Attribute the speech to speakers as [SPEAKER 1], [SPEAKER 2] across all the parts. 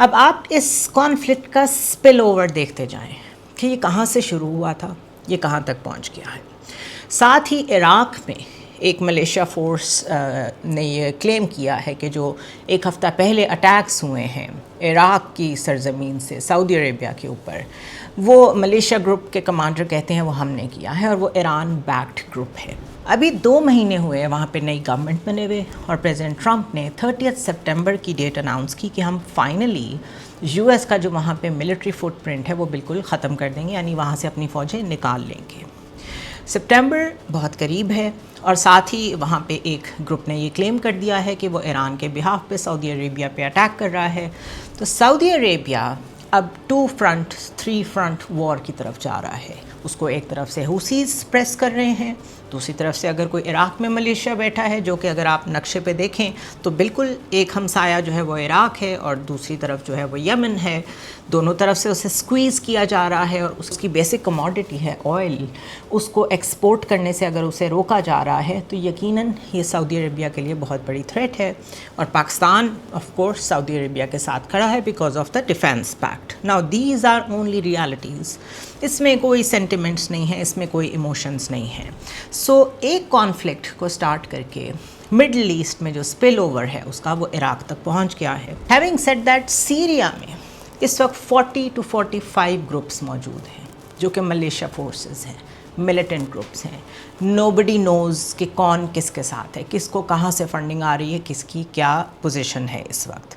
[SPEAKER 1] اب آپ اس کانفلکٹ کا سپل اوور دیکھتے جائیں کہ یہ کہاں سے شروع ہوا تھا، یہ کہاں تک پہنچ گیا ہے. ساتھ ہی عراق میں ایک ملیشیا فورس نے یہ کلیم کیا ہے کہ جو ایک ہفتہ پہلے اٹیکس ہوئے ہیں عراق کی سرزمین سے سعودی عربیہ کے اوپر، وہ ملیشیا گروپ کے کمانڈر کہتے ہیں وہ ہم نے کیا ہے، اور وہ ایران بیکڈ گروپ ہے. ابھی 2 مہینے ہوئے وہاں پہ نئی گورنمنٹ بنے ہوئے، اور پریزیڈنٹ ٹرمپ نے 30 سپٹمبر کی ڈیٹ اناؤنس کی کہ ہم فائنلی یو ایس کا جو وہاں پہ ملٹری فٹ پرنٹ ہے وہ بالکل ختم کر دیں گے، یعنی وہاں سے اپنی فوجیں نکال لیں گے. سپٹمبر بہت قریب ہے، اور ساتھ ہی وہاں پہ ایک گروپ نے یہ کلیم کر دیا ہے کہ وہ ایران کے بہاف پہ سعودی عربیہ پہ اٹیک کر رہا ہے. تو سعودی عربیہ اب 2 فرنٹ 3 فرنٹ وار کی طرف جا رہا ہے. اس کو ایک طرف سے حوثیز پریس کر رہے ہیں، دوسری طرف سے اگر کوئی عراق میں ملیشیا بیٹھا ہے، جو کہ اگر آپ نقشے پہ دیکھیں تو بالکل ایک ہمسایہ جو ہے وہ عراق ہے اور دوسری طرف جو ہے وہ یمن ہے. دونوں طرف سے اسے سکویز کیا جا رہا ہے، اور اس کی بیسک کموڈٹی ہے آئل، اس کو ایکسپورٹ کرنے سے اگر اسے روکا جا رہا ہے تو یقیناً یہ سعودی عربیہ کے لیے بہت بڑی تھریٹ ہے. اور پاکستان آف کورس سعودی عربیہ کے ساتھ کھڑا ہے because of the defence pact. Now these are only realities. اس میں کوئی سینٹیمنٹس نہیں ہیں، اس میں کوئی ایموشنز نہیں ہیں. سو ایک کانفلکٹ کو سٹارٹ کر کے مڈل ایسٹ میں جو سپل اوور ہے اس کا وہ عراق تک پہنچ گیا ہے. ہیونگ سیڈ دیٹ، سیریا میں اس وقت 40 to 45 گروپس موجود ہیں جو کہ ملیشیا فورسز ہیں، ملیٹنٹ گروپس ہیں. نوبڈی نوز کہ کون کس کے ساتھ ہے، کس کو کہاں سے فنڈنگ آ رہی ہے، کس کی کیا پوزیشن ہے اس وقت.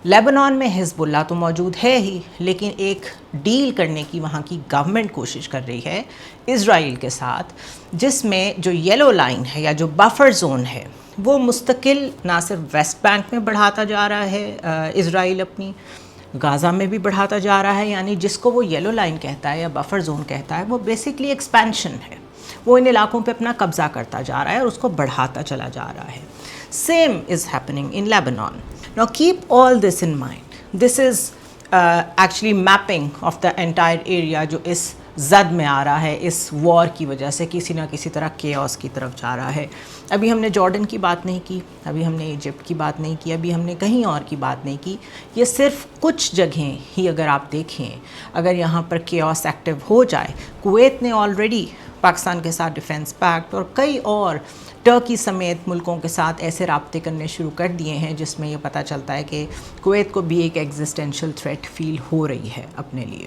[SPEAKER 1] لیبنان میں حزب اللہ تو موجود ہے ہی، لیکن ایک ڈیل کرنے کی وہاں کی گورنمنٹ کوشش کر رہی ہے اسرائیل کے ساتھ، جس میں جو یلو لائن ہے یا جو بفر زون ہے وہ مستقل نہ صرف ویسٹ بینک میں بڑھاتا جا رہا ہے اسرائیل، اپنی غازہ میں بھی بڑھاتا جا رہا ہے. یعنی جس کو وہ یلو لائن کہتا ہے یا بفر زون کہتا ہے وہ بیسکلی ایکسپینشن ہے. وہ ان علاقوں پہ اپنا قبضہ کرتا جا رہا ہے اور اس کو بڑھاتا چلا جا رہا ہے. Same is happening in Lebanon. Now keep all this in mind. This is actually mapping of the entire area جو اس زد میں آ رہا ہے اس وار کی وجہ سے، کسی نہ کسی طرح کیوس کی طرف جا رہا ہے. ابھی ہم نے جارڈن کی بات نہیں کی، ابھی ہم نے ایجپٹ کی بات نہیں کی، ابھی ہم نے کہیں اور کی بات نہیں کی. یہ صرف کچھ جگہیں ہی اگر آپ دیکھیں، اگر یہاں پر کیوس ایکٹیو ہو جائے. کویت نے آلریڈی پاکستان کے ساتھ ڈیفینس پیکٹ اور کئی اور ٹرکی سمیت ملکوں کے ساتھ ایسے رابطے کرنے شروع کر دیے ہیں جس میں یہ پتہ چلتا ہے کہ کویت کو بھی ایک ایگزسٹینشیل تھریٹ فیل ہو رہی ہے اپنے لیے.